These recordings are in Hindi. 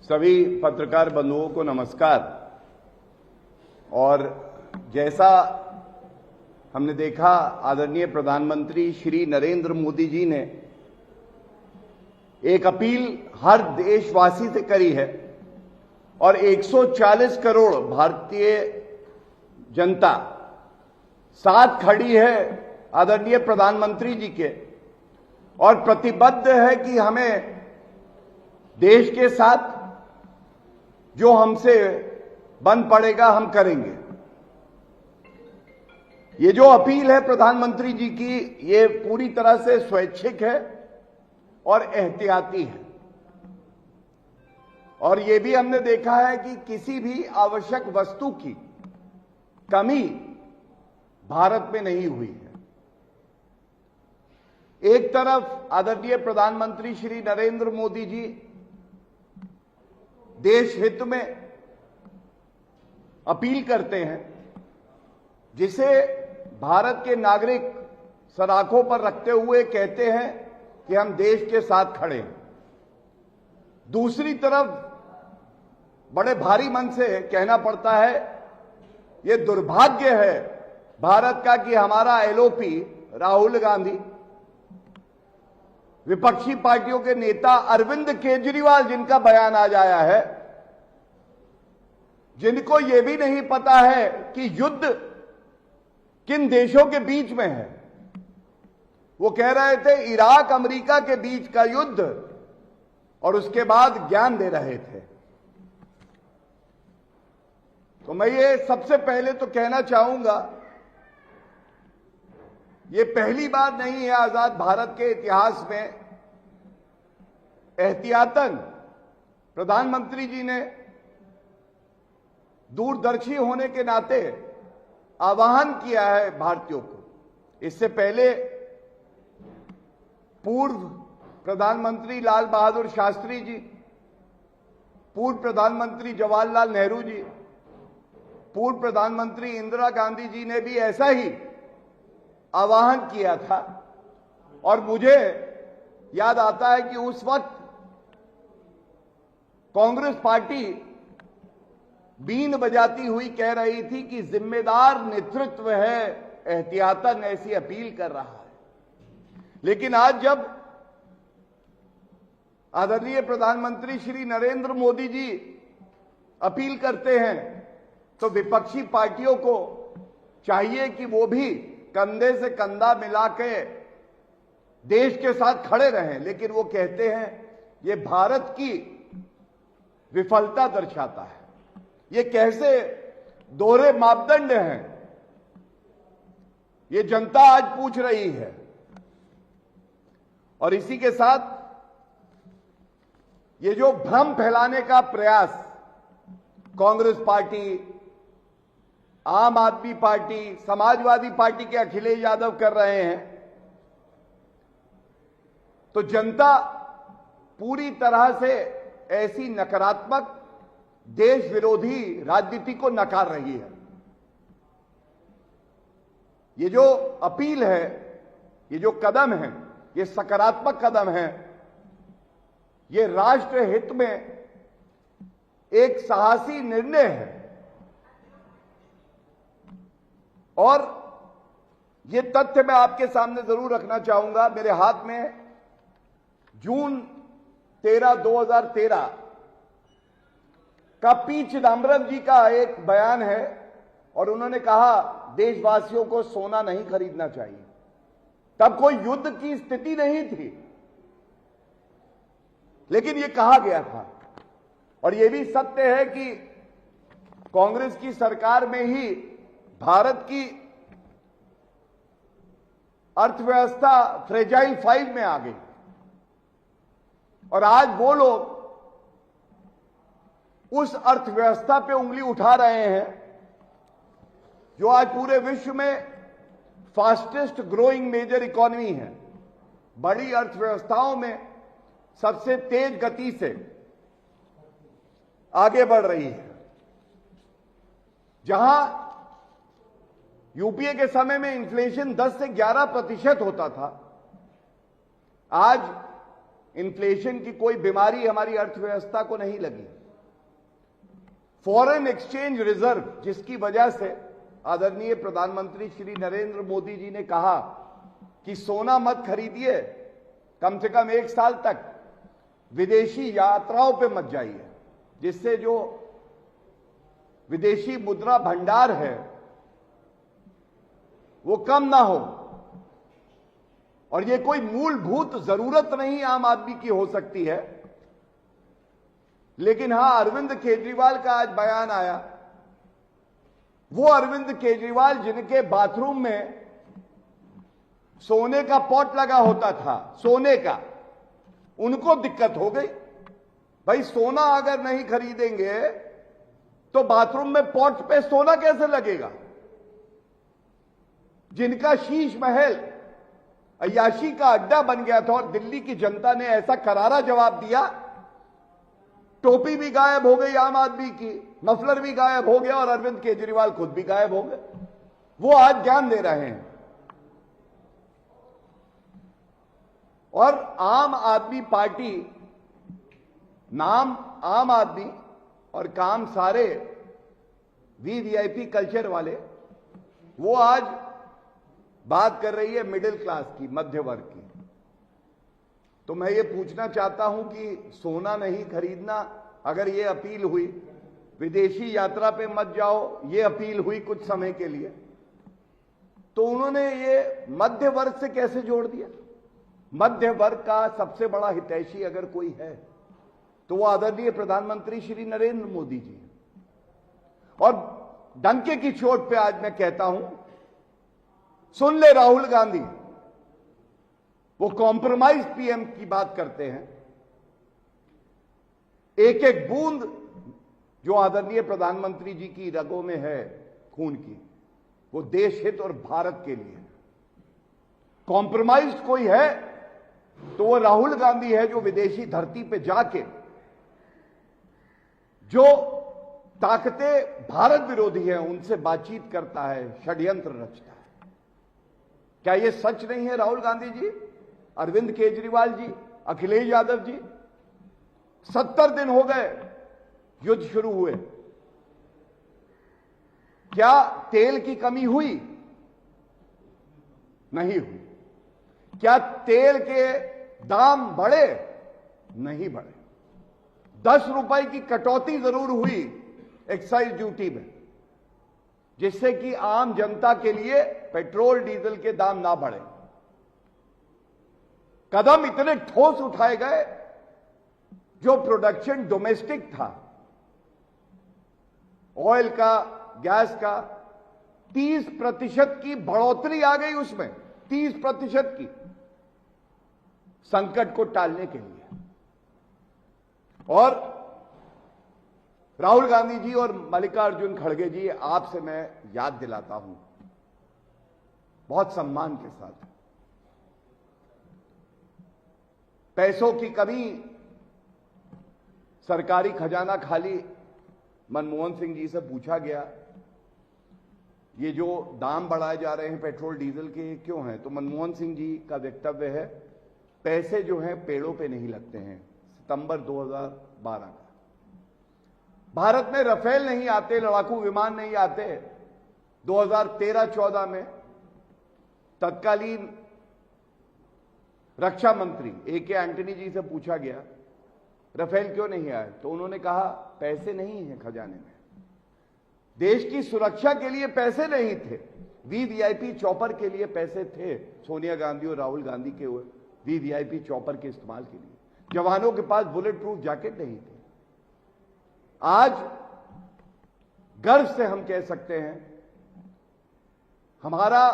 सभी पत्रकार बंधुओं को नमस्कार। और जैसा हमने देखा, आदरणीय प्रधानमंत्री श्री नरेंद्र मोदी जी ने एक अपील हर देशवासी से करी है और 140 करोड़ भारतीय जनता साथ खड़ी है आदरणीय प्रधानमंत्री जी के और प्रतिबद्ध है कि हमें देश के साथ जो हमसे बन पड़ेगा हम करेंगे। ये जो अपील है प्रधानमंत्री जी की, ये पूरी तरह से स्वैच्छिक है और एहतियाती है। और ये भी हमने देखा है कि किसी भी आवश्यक वस्तु की कमी भारत में नहीं हुई है। एक तरफ आदरणीय प्रधानमंत्री श्री नरेंद्र मोदी जी देश हित में अपील करते हैं, जिसे भारत के नागरिक सराखों पर रखते हुए कहते हैं कि हम देश के साथ खड़े हैं। दूसरी तरफ बड़े भारी मन से कहना पड़ता है, ये दुर्भाग्य है भारत का कि हमारा एलओपी राहुल गांधी, विपक्षी पार्टियों के नेता अरविंद केजरीवाल, जिनका बयान आज आया है, जिनको यह भी नहीं पता है कि युद्ध किन देशों के बीच में है। वो कह रहे थे इराक अमेरिका के बीच का युद्ध और उसके बाद ज्ञान दे रहे थे। तो मैं ये सबसे पहले तो कहना चाहूंगा, ये पहली बार नहीं है आजाद भारत के इतिहास में एहतियातन प्रधानमंत्री जी ने दूरदर्शी होने के नाते आह्वान किया है भारतीयों को। इससे पहले पूर्व प्रधानमंत्री लाल बहादुर शास्त्री जी, पूर्व प्रधानमंत्री जवाहरलाल नेहरू जी, पूर्व प्रधानमंत्री इंदिरा गांधी जी ने भी ऐसा ही आह्वान किया था। और मुझे याद आता है कि उस वक्त कांग्रेस पार्टी बीन बजाती हुई कह रही थी कि जिम्मेदार नेतृत्व है, एहतियातन ऐसी अपील कर रहा है। लेकिन आज जब आदरणीय प्रधानमंत्री श्री नरेंद्र मोदी जी अपील करते हैं, तो विपक्षी पार्टियों को चाहिए कि वो भी कंधे से कंधा मिला के देश के साथ खड़े रहें। लेकिन वो कहते हैं ये भारत की विफलता दर्शाता है। ये कैसे दोहरे मापदंड हैं, ये जनता आज पूछ रही है। और इसी के साथ ये जो भ्रम फैलाने का प्रयास कांग्रेस पार्टी, आम आदमी पार्टी, समाजवादी पार्टी के अखिलेश यादव कर रहे हैं, तो जनता पूरी तरह से ऐसी नकारात्मक देश विरोधी राजनीति को नकार रही है। ये जो अपील है, ये जो कदम है, ये सकारात्मक कदम है। ये राष्ट्र हित में एक साहसी निर्णय है। और ये तथ्य मैं आपके सामने जरूर रखना चाहूंगा। मेरे हाथ में जून 13, 2013 का पी चिदम्बरम जी का एक बयान है और उन्होंने कहा देशवासियों को सोना नहीं खरीदना चाहिए। तब कोई युद्ध की स्थिति नहीं थी, लेकिन यह कहा गया था। और यह भी सत्य है कि कांग्रेस की सरकार में ही भारत की अर्थव्यवस्था फ्रेजाइल 5 में आ गई। और आज वो लोग उस अर्थव्यवस्था पे उंगली उठा रहे हैं जो आज पूरे विश्व में फास्टेस्ट ग्रोइंग मेजर इकोनॉमी है। बड़ी अर्थव्यवस्थाओं में सबसे तेज गति से आगे बढ़ रही है। जहां यूपीए के समय में इन्फ्लेशन 10 से 11% होता था, आज इन्फ्लेशन की कोई बीमारी हमारी अर्थव्यवस्था को नहीं लगी। फॉरेन एक्सचेंज रिजर्व, जिसकी वजह से आदरणीय प्रधानमंत्री श्री नरेंद्र मोदी जी ने कहा कि सोना मत खरीदिए, कम से कम 1 साल तक विदेशी यात्राओं पे मत जाइए, जिससे जो विदेशी मुद्रा भंडार है वो कम ना हो। और ये कोई मूलभूत जरूरत नहीं आम आदमी की हो सकती है, लेकिन हां, अरविंद केजरीवाल का आज बयान आया। वो अरविंद केजरीवाल जिनके बाथरूम में सोने का पॉट लगा होता था, सोने का, उनको दिक्कत हो गई। भाई, सोना अगर नहीं खरीदेंगे तो बाथरूम में पॉट पे सोना कैसे लगेगा? जिनका शीश महल अय्याशी का अड्डा बन गया था और दिल्ली की जनता ने ऐसा करारा जवाब दिया, टोपी भी गायब हो गई आम आदमी की, मफलर भी गायब हो गया और अरविंद केजरीवाल खुद भी गायब हो गए। वो आज ज्ञान दे रहे हैं। और आम आदमी पार्टी, नाम आम आदमी और काम सारे वीवीआईपी कल्चर वाले, वो आज बात कर रही है मिडिल क्लास की, मध्य वर्ग की। तो मैं ये पूछना चाहता हूं कि सोना नहीं खरीदना, अगर ये अपील हुई, विदेशी यात्रा पे मत जाओ, ये अपील हुई कुछ समय के लिए, तो उन्होंने ये मध्य वर्ग से कैसे जोड़ दिया? मध्य वर्ग का सबसे बड़ा हितैषी अगर कोई है तो वो आदरणीय प्रधानमंत्री श्री नरेंद्र मोदी जी। और डंके की चोट पे आज मैं कहता हूं, सुन ले राहुल गांधी, वो कॉम्प्रोमाइज पीएम की बात करते हैं। एक एक बूंद जो आदरणीय प्रधानमंत्री जी की रगों में है खून की, वो देश हित और भारत के लिए। कॉम्प्रोमाइज कोई है तो वो राहुल गांधी है, जो विदेशी धरती पे जाके जो ताकतें भारत विरोधी हैं उनसे बातचीत करता है, षड्यंत्र रचता है। क्या ये सच नहीं है राहुल गांधी जी, अरविंद केजरीवाल जी, अखिलेश यादव जी? 70 दिन हो गए युद्ध शुरू हुए, क्या तेल की कमी हुई? नहीं हुई। क्या तेल के दाम बढ़े? नहीं बढ़े। 10 रुपए की कटौती जरूर हुई एक्साइज ड्यूटी में, जिससे कि आम जनता के लिए पेट्रोल डीजल के दाम ना बढ़े। कदम इतने ठोस उठाए गए, जो प्रोडक्शन डोमेस्टिक था, ऑयल का, गैस का, 30% की बढ़ोतरी आ गई उसमें, 30% की, संकट को टालने के लिए। और राहुल गांधी जी और मल्लिकार्जुन खड़गे जी, आपसे मैं याद दिलाता हूं बहुत सम्मान के साथ, पैसों की कमी, सरकारी खजाना खाली, मनमोहन सिंह जी से पूछा गया ये जो दाम बढ़ाए जा रहे हैं पेट्रोल डीजल के क्यों हैं, तो मनमोहन सिंह जी का वक्तव्य है पैसे जो हैं पेड़ों पे नहीं लगते हैं। सितंबर 2012 का, भारत में रफेल नहीं आते, लड़ाकू विमान नहीं आते। 2013-14 में तत्कालीन रक्षा मंत्री ए.के. एंटनी जी से पूछा गया रफेल क्यों नहीं आए, तो उन्होंने कहा पैसे नहीं हैं खजाने में, देश की सुरक्षा के लिए पैसे नहीं थे, वीवीआईपी चॉपर के लिए पैसे थे, सोनिया गांधी और राहुल गांधी के वीवीआईपी चॉपर के इस्तेमाल के लिए, जवानों के पास बुलेट प्रूफ जैकेट नहीं थे। आज गर्व से हम कह सकते हैं हमारा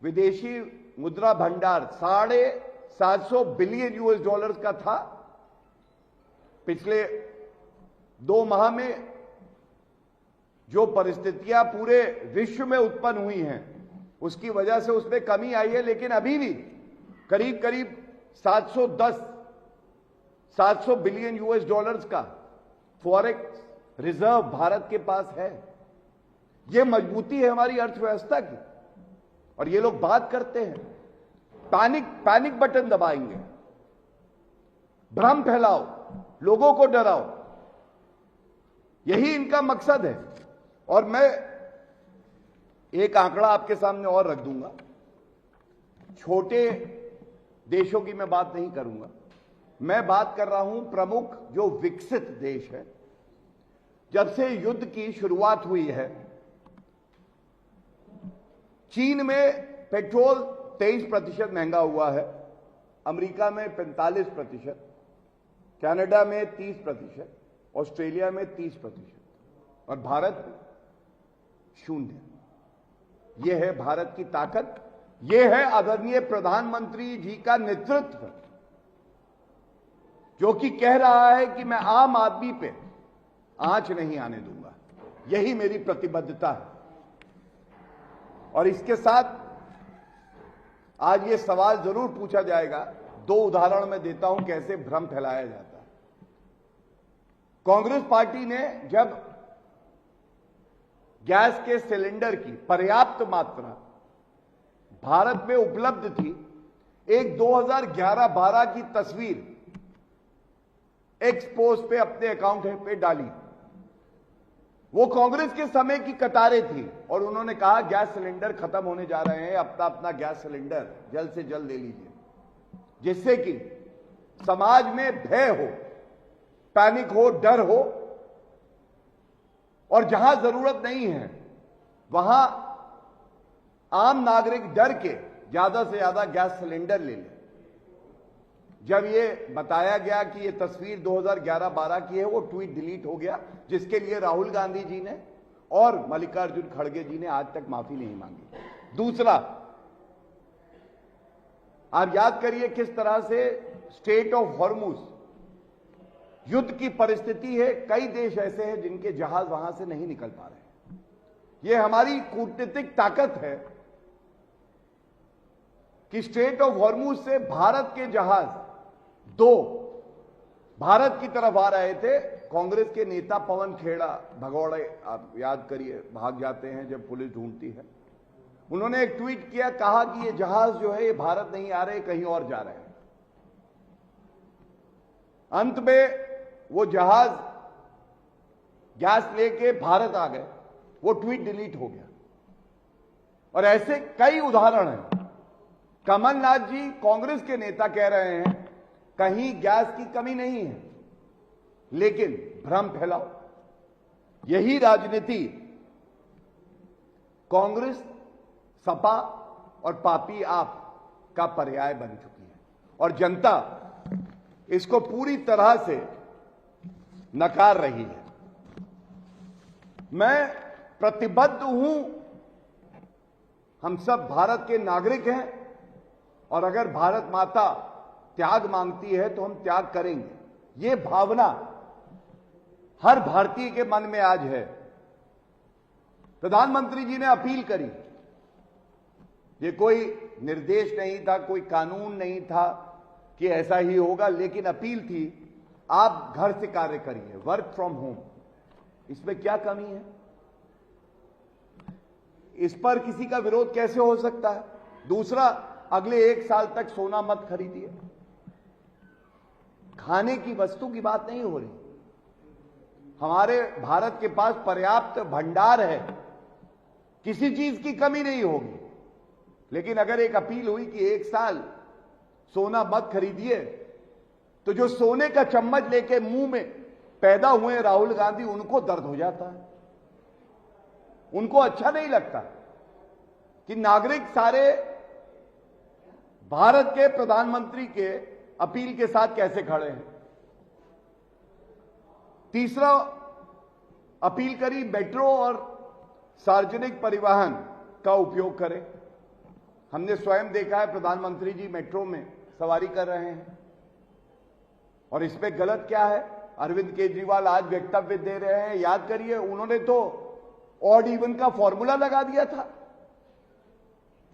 विदेशी मुद्रा भंडार $750 बिलियन का था। पिछले 2 माह में जो परिस्थितियां पूरे विश्व में उत्पन्न हुई हैं उसकी वजह से उसमें कमी आई है, लेकिन अभी भी करीब करीब 700 बिलियन का फॉरेक्स रिजर्व भारत के पास है। यह मजबूती है हमारी अर्थव्यवस्था की। और ये लोग बात करते हैं पैनिक बटन दबाएंगे, भ्रम फैलाओ, लोगों को डराओ। यही इनका मकसद है। और मैं एक आंकड़ा आपके सामने और रख दूंगा। छोटे देशों की मैं बात नहीं करूंगा, मैं बात कर रहा हूं प्रमुख जो विकसित देश है। जब से युद्ध की शुरुआत हुई है, चीन में पेट्रोल 23% महंगा हुआ है, अमेरिका में 45%, कनाडा में 30%, ऑस्ट्रेलिया में 30%, और भारत में 0। यह है भारत की ताकत, यह है आदरणीय प्रधानमंत्री जी का नेतृत्व, जो कि कह रहा है कि मैं आम आदमी पे आंच नहीं आने दूंगा। यही मेरी प्रतिबद्धता है। और इसके साथ आज ये सवाल जरूर पूछा जाएगा, 2 उदाहरण मैं देता हूं कैसे भ्रम फैलाया जाता है। कांग्रेस पार्टी ने जब गैस के सिलेंडर की पर्याप्त मात्रा भारत में उपलब्ध थी, एक 2011-12 की तस्वीर एक्सपोज पे अपने अकाउंट पे डाली। वो कांग्रेस के समय की कतारें थी और उन्होंने कहा गैस सिलेंडर खत्म होने जा रहे हैं, अपना अपना गैस सिलेंडर जल्द से जल्द ले लीजिए, जिससे कि समाज में भय हो, पैनिक हो, डर हो, और जहां जरूरत नहीं है वहां आम नागरिक डर के ज्यादा से ज्यादा गैस सिलेंडर ले ले। जब ये बताया गया कि ये तस्वीर 2011-12 की है, वो ट्वीट डिलीट हो गया, जिसके लिए राहुल गांधी जी ने और मल्लिकार्जुन खड़गे जी ने आज तक माफी नहीं मांगी। दूसरा, आप याद करिए किस तरह से स्टेट ऑफ हॉर्मुज युद्ध की परिस्थिति है। कई देश ऐसे हैं जिनके जहाज वहां से नहीं निकल पा रहे। यह हमारी कूटनीतिक ताकत है कि स्टेट ऑफ हॉर्मुज से भारत के जहाज 2 भारत की तरफ आ रहे थे। कांग्रेस के नेता पवन खेड़ा भगौड़े, आप याद करिए, भाग जाते हैं जब पुलिस ढूंढती है। उन्होंने एक ट्वीट किया, कहा कि ये जहाज जो है ये भारत नहीं आ रहे, कहीं और जा रहे हैं। अंत में वो जहाज गैस लेके भारत आ गए, वो ट्वीट डिलीट हो गया। और ऐसे कई उदाहरण हैं। कमलनाथ जी कांग्रेस के नेता कह रहे हैं कहीं गैस की कमी नहीं है, लेकिन भ्रम फैलाओ। यही राजनीति कांग्रेस, सपा और पापी आप का पर्याय बन चुकी है, और जनता इसको पूरी तरह से नकार रही है। मैं प्रतिबद्ध हूं, हम सब भारत के नागरिक हैं, और अगर भारत माता त्याग मांगती है तो हम त्याग करेंगे। ये भावना हर भारतीय के मन में आज है। प्रधानमंत्री जी ने अपील करी, ये कोई निर्देश नहीं था, कोई कानून नहीं था कि ऐसा ही होगा, लेकिन अपील थी आप घर से कार्य करिए, वर्क फ्रॉम होम। इसमें क्या कमी है? इस पर किसी का विरोध कैसे हो सकता है? दूसरा, अगले 1 साल तक सोना मत खरीदिए। खाने की वस्तु की बात नहीं हो रही। हमारे भारत के पास पर्याप्त भंडार है, किसी चीज की कमी नहीं होगी। लेकिन अगर एक अपील हुई कि 1 साल सोना मत खरीदिए, तो जो सोने का चम्मच लेके मुंह में पैदा हुए राहुल गांधी, उनको दर्द हो जाता है। उनको अच्छा नहीं लगता कि नागरिक सारे भारत के प्रधानमंत्री के अपील के साथ कैसे खड़े हैं। तीसरा, अपील करी मेट्रो और सार्वजनिक परिवहन का उपयोग करें। हमने स्वयं देखा है प्रधानमंत्री जी मेट्रो में सवारी कर रहे हैं, और इसमें गलत क्या है? अरविंद केजरीवाल आज वक्तव्य दे रहे हैं, याद करिए, उन्होंने तो ऑड इवन का फॉर्मूला लगा दिया था।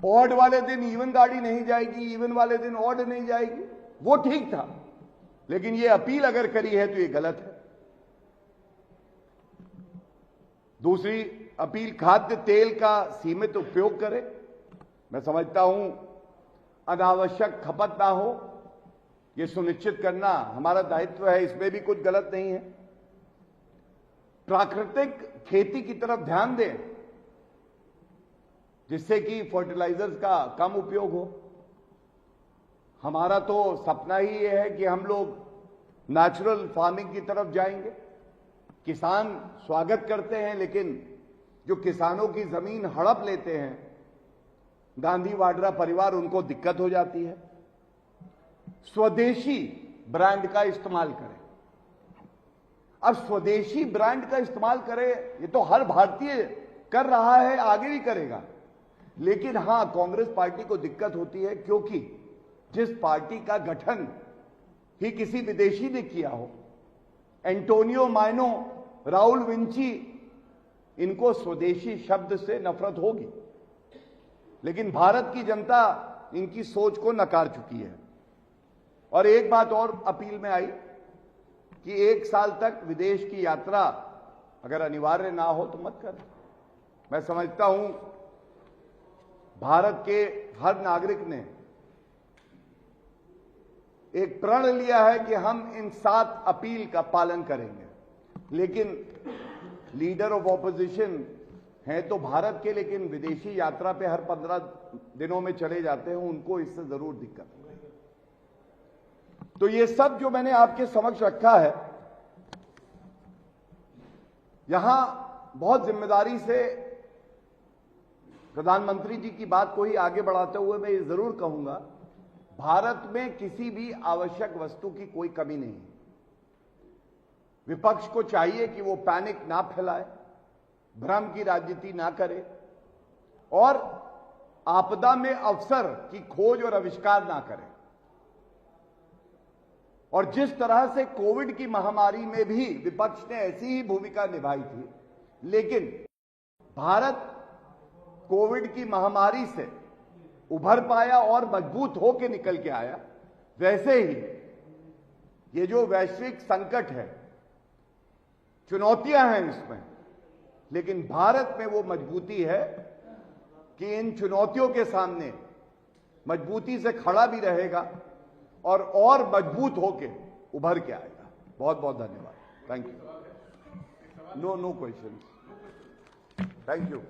ऑड वाले दिन इवन गाड़ी नहीं जाएगी, इवन वाले दिन ऑड नहीं जाएगी। वो ठीक था, लेकिन ये अपील अगर करी है तो ये गलत है। दूसरी अपील, खाद्य तेल का सीमित उपयोग करें। मैं समझता हूं अनावश्यक खपत ना हो, यह सुनिश्चित करना हमारा दायित्व है, इसमें भी कुछ गलत नहीं है। प्राकृतिक खेती की तरफ ध्यान दें, जिससे कि फर्टिलाइजर्स का कम उपयोग हो। हमारा तो सपना ही यह है कि हम लोग नेचुरल फार्मिंग की तरफ जाएंगे। किसान स्वागत करते हैं, लेकिन जो किसानों की जमीन हड़प लेते हैं गांधी वाड्रा परिवार, उनको दिक्कत हो जाती है। स्वदेशी ब्रांड का इस्तेमाल करें। अब स्वदेशी ब्रांड का इस्तेमाल करें, ये तो हर भारतीय कर रहा है, आगे भी करेगा। लेकिन हां, कांग्रेस पार्टी को दिक्कत होती है, क्योंकि जिस पार्टी का गठन ही किसी विदेशी ने किया हो, एंटोनियो माइनो, राउल विंची, इनको स्वदेशी शब्द से नफरत होगी। लेकिन भारत की जनता इनकी सोच को नकार चुकी है। और एक बात और अपील में आई कि 1 साल तक विदेश की यात्रा अगर अनिवार्य ना हो तो मत करें। मैं समझता हूं भारत के हर नागरिक ने एक प्रण लिया है कि हम इन 7 अपील का पालन करेंगे। लेकिन लीडर ऑफ ऑपोजिशन हैं तो भारत के, लेकिन विदेशी यात्रा पे हर 15 दिनों में चले जाते हैं, उनको इससे जरूर दिक्कत है। तो ये सब जो मैंने आपके समक्ष रखा है, यहां बहुत जिम्मेदारी से प्रधानमंत्री जी की बात को ही आगे बढ़ाते हुए मैं ये जरूर कहूंगा, भारत में किसी भी आवश्यक वस्तु की कोई कमी नहीं है। विपक्ष को चाहिए कि वो पैनिक ना फैलाए, भ्रम की राजनीति ना करे और आपदा में अवसर की खोज और आविष्कार ना करे। और जिस तरह से कोविड की महामारी में भी विपक्ष ने ऐसी ही भूमिका निभाई थी, लेकिन भारत कोविड की महामारी से उभर पाया और मजबूत होकर निकल के आया, वैसे ही ये जो वैश्विक संकट है, चुनौतियां हैं इसमें, लेकिन भारत में वो मजबूती है कि इन चुनौतियों के सामने मजबूती से खड़ा भी रहेगा और मजबूत होके उभर के आएगा। बहुत बहुत धन्यवाद। Thank you. No question. Thank you.